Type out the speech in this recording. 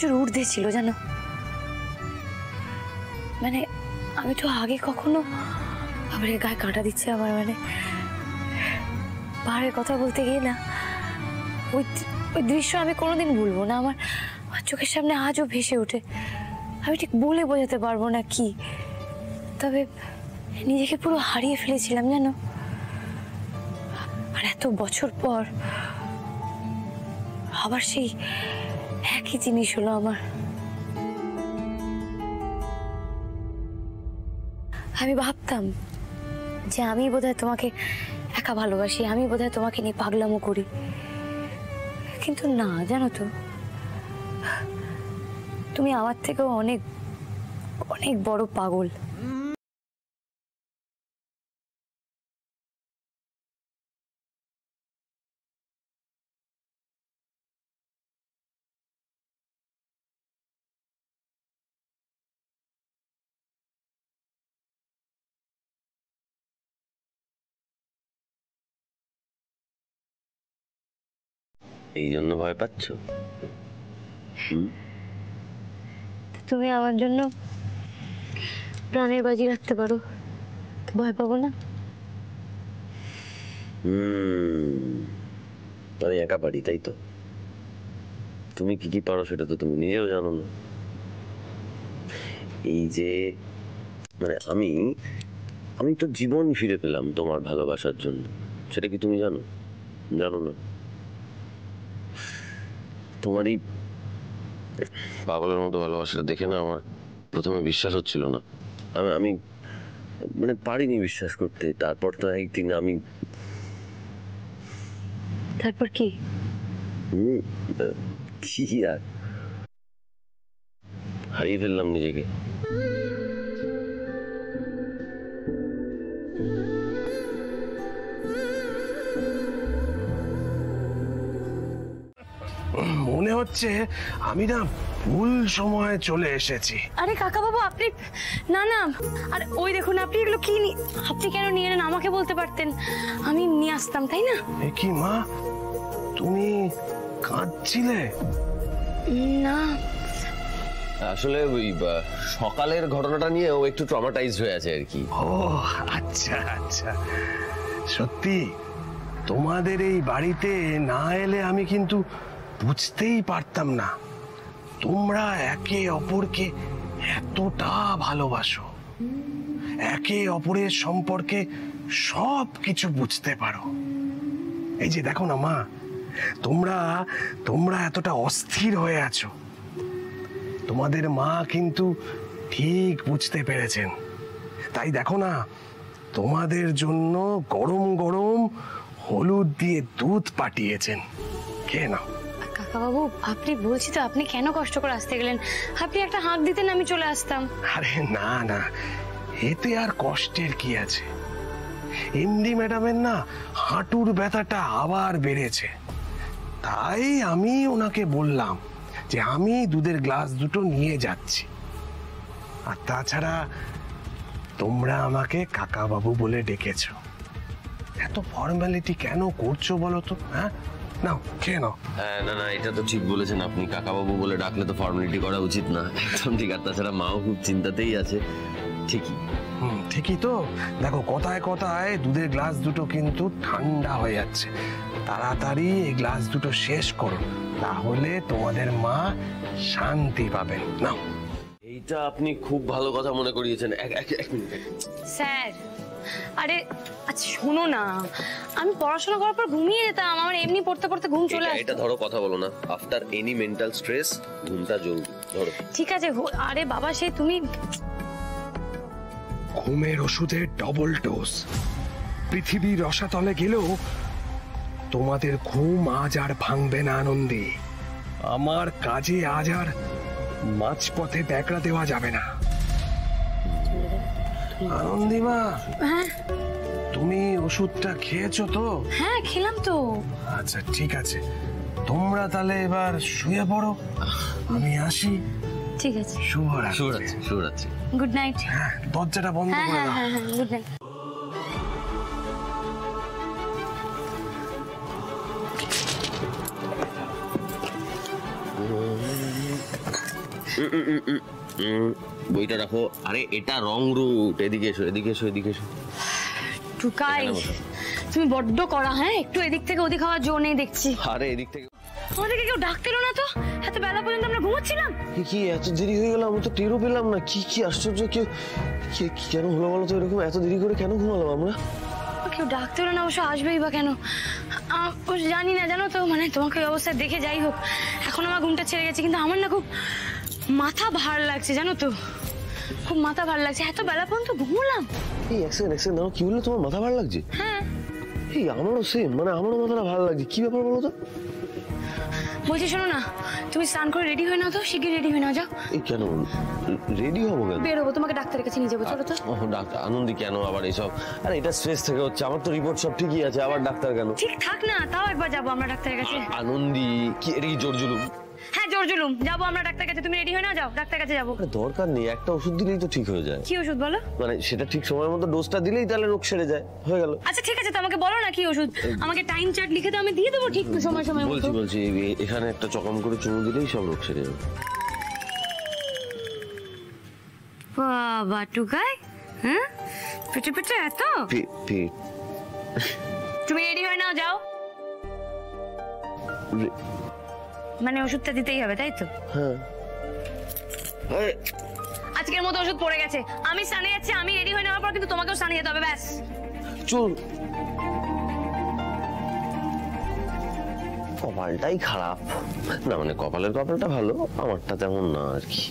সবকিছুর ঊর্ধ্বে ছিল জানো। মানে আমি তো আগে কখনো, আবার গায়ে কাঁটা দিচ্ছে আমার, মানে পাহাড়ের কথা বলতে গিয়ে না ওই ওই দৃশ্য আমি কোনোদিন ভুলবো না। আমার চোখের সামনে আজও ভেসে ওঠে। আমি ঠিক বলে বোঝাতে পারবো না কি, তবে নিজেকে পুরো হারিয়ে ফেলেছিলাম জানো। আর এত বছর পর আবার সেই একই জিনিস হলো আমার। আমি ভাবতাম যে আমি বোধহয় তোমাকে একা ভালোবাসি, আমি বোধহয় তোমাকে নিয়ে পাগলামো করি, কিন্তু না জানো তো, তুমি আমার থেকেও অনেক অনেক বড় পাগল। এই জন্য ভয় পাচ্ছ? তুমি আমার জন্য প্রাণের বাজি রাখতে পারো, ভয় পাবো না? আমি একা পারি, তাই তো? তুমি কি কি পারো সেটা তো তুমি নিজেও জানো না। এই যে মানে আমি তো জীবন ফিরে পেলাম তোমার ভালোবাসার জন্য, সেটা কি তুমি জানো? জানো না? তোমার এই পাগলের মতো ভালোবাসাটা দেখে না আমার প্রথমে বিশ্বাস হচ্ছিল না। আমি মানে পারিনি বিশ্বাস করতে। তারপর তো একদিন আমি তারপর কি? কি আর হারিয়ে ফেললাম নিজেকে। মনে হচ্ছে আমি না ভুল সময়ে চলে এসেছি। আরে কাকা বাবু আপনি, না না, আর ওই দেখুন আপনি এগুলো কি, আপনি কেন নিয়ে নেন? আমাকে বলতে পারতেন, আমি নিয়ে আসতাম, তাই না? এ কি মা, তুমি কাঁদছিলে? না আসলে ওই সকালের ঘটনাটা নিয়ে ও একটু ট্রমাটাইজড হয়ে আছে আর কি। ও আচ্ছা আচ্ছা, সত্যি তোমাদের এই বাড়িতে না এলে আমি কিন্তু বুঝতেই পারতাম না তোমরা একে অপরকে এতটা ভালোবাসো, একে অপরের সম্পর্কে সব কিছু বুঝতে পারো। এই যে দেখো না মা, তোমরা এতটা অস্থির হয়ে আছো, তোমাদের মা কিন্তু ঠিক বুঝতে পেরেছেন। তাই দেখো না, তোমাদের জন্য গরম গরম হলুদ দিয়ে দুধ পাঠিয়েছেন, খেয়ে নাও। কাকা বাবু আপনি, বলছি তো আপনি কেন কষ্ট করে আসতে গেলেন? আপনি একটা হাঁক দিতেন আমি চলে আসতাম। আরে না না, এতে আর কষ্টের কি আছে? এমডি ম্যাডামের না হাঁটুর ব্যথাটা আবার বেড়েছে, তাই আমি ওনাকে বললাম যে আমি দুধের গ্লাস দুটো নিয়ে যাচ্ছি। আর তাছাড়া তোমরা আমাকে কাকা বাবু বলে ডেকেছো, এত ফর্মালিটি কেন করছো বলো তো? হ্যাঁ নাও খেয়ে নাও। হ্যাঁ না না, এটা তো ঠিক বলেছেন আপনি, কাকাবাবু বলে ডাকলে তো ফর্মালিটি করা উচিত না, একদম ঠিক। আর তাছাড়া মাও খুব চিন্তাতেই আছে। ঠিকই। ঠিকই তো। দেখো কথায় কথায় দুধের গ্লাস দুটো কিন্তু ঠান্ডা হয়ে যাচ্ছে, তাড়াতাড়ি এই গ্লাস দুটো শেষ করো, তাহলে তোমাদের মা শান্তি পাবেন। নাও। এইটা আপনি খুব ভালো কথা মনে করিয়েছেন। এক মিনিট স্যার, আরে আচ্ছা শোনো না, আমি পড়াশোনা করার পর ঘুমিয়ে যেতাম, আমার এমনি পড়তে পড়তে ঘুম চলে আসতো। এটা ধরো, কথা বলো না। আফটার এনি মেন্টাল স্ট্রেস ঘুমটা জরুরি, ধরো। ঠিক আছে। আরে বাবা সে তুমি, ঘুমের ওষুধের ডবল ডোজ। পৃথিবীর রসাতলে গেলেও তোমাদের ঘুম আজ আর ভাঙবে না আনন্দে। আমার কাজে আজ আর মাঝপথে ব্যাকড়া দেওয়া যাবে না। আনন্দিমা, হ্যাঁ তুমি ওষুধটা খেয়েছো তো? হ্যাঁ খেলাম তো। আচ্ছা ঠিক আছে, তোমরা তাহলে এবার শুয়ে পড়ো, আমি আসি। ঠিক আছে, শুভরাত্রি। শুভরাত্রি। Good night. হ্যাঁ দরজাটা বন্ধ হ্যাঁ করে হ্যাঁ দাও। হ্যাঁ হ্যাঁ, গুড নাইট। বইটা রাখো। আরে এটা রং রুট, এদিকে এসো, এদিকে এসো, এদিকে এসো। টুকাই, এখানে বসো। তুমি বড্ড করা, হ্যাঁ? একটু এদিক থেকে ওদিক হওয়ার জো নেই দেখছি। আরে এদিক থেকে। আমাদেরকে কেউ ডাকতেলো না তো, এত বেলা পর্যন্ত আমরা ঘুমোচ্ছিলাম। কি এত দেরি হয়ে গেল? আমি তো টেরও পেলাম না। কি কি আশ্চর্য! কেন হলো বলো তো এরকম? এত দেরি করে কেন ঘুমালাম আমরা? কেউ ডাকতেলো না, অবশ্য আসবেই বা কেন জানি না, জানো তো। মানে তোমাকে এই অবস্থায় দেখে, যাই হোক, এখন আমার ঘুমটা ছেড়ে গেছে, কিন্তু আমার না খুব মাথা ভার লাগছে, জানো তো, খুব মাথা ভার লাগছে। এত বেলা পর্যন্ত ঘুমলাম। এই এক সেকেন্ড দাঁড়াও, কি বললে? তোমার মাথা ভালো লাগছে? হ্যাঁ, এই আমারও সেম, মানে আমারও মাথাটা ভালো লাগছে। কি ব্যাপার বলো তো? বলছি শোনো না, তুমি স্নান করে রেডি হয়ে নাও তো, শিগগির রেডি হয়ে নাও, যাও। এই কেন রেডি হবো কেন? বেরোবো, তোমাকে ডাক্তারের কাছে নিয়ে যাবো, চলো তো। ও ডাক্তার? আনন্দি কেন আবার এইসব? আরে এটা স্ট্রেস থেকে হচ্ছে। আমার তো রিপোর্ট সব ঠিকই আছে, আবার ডাক্তার কেন? ঠিক থাক না, তাও একবার যাবো আমরা ডাক্তারের কাছে। আনন্দি কি এটা কি জোর জুলুম? হ্যাঁ, জোর জুলুম। যাবো আমরা ডাক্তারের কাছে, তুমি রেডি হয়ে নাও, যাও, ডাক্তারের কাছে যাবো। আরে দরকার নেই, একটা ওষুধ দিলেই তো ঠিক হয়ে যায়। কি ওষুধ বলো? মানে সেটা ঠিক সময় মতো ডোজটা দিলেই তাহলে রোগ সেরে যায়, হয়ে গেল। আচ্ছা ঠিক আছে, তো আমাকে বলো না কি ওষুধ। আমাকে টাইম চার্ট লিখে দাও, আমি দিয়ে দেবো ঠিক সময় সময় মতো। বলছি এখানে একটা চকম করে চুমু দিলেই সব রোগ সেরে যাবে। বাবা টুকাই, হ্যাঁ, পেটে পেটে এত। পেট তুমি রেডি হয়ে নাও, যাও। মানে ওষুধটা দিতেই হবে, তাই তো? হ্যাঁ। আরে আজকের মতো ওষুধ পড়ে গেছে, আমি স্নানে যাচ্ছি। আমি রেডি হয়ে নেওয়ার পর কিন্তু তোমাকেও স্নানে যেতে হবে, ব্যাস। চল। কপালটাই খারাপ না, মানে কপালটা ভালো, আমারটা তেমন না আর কি।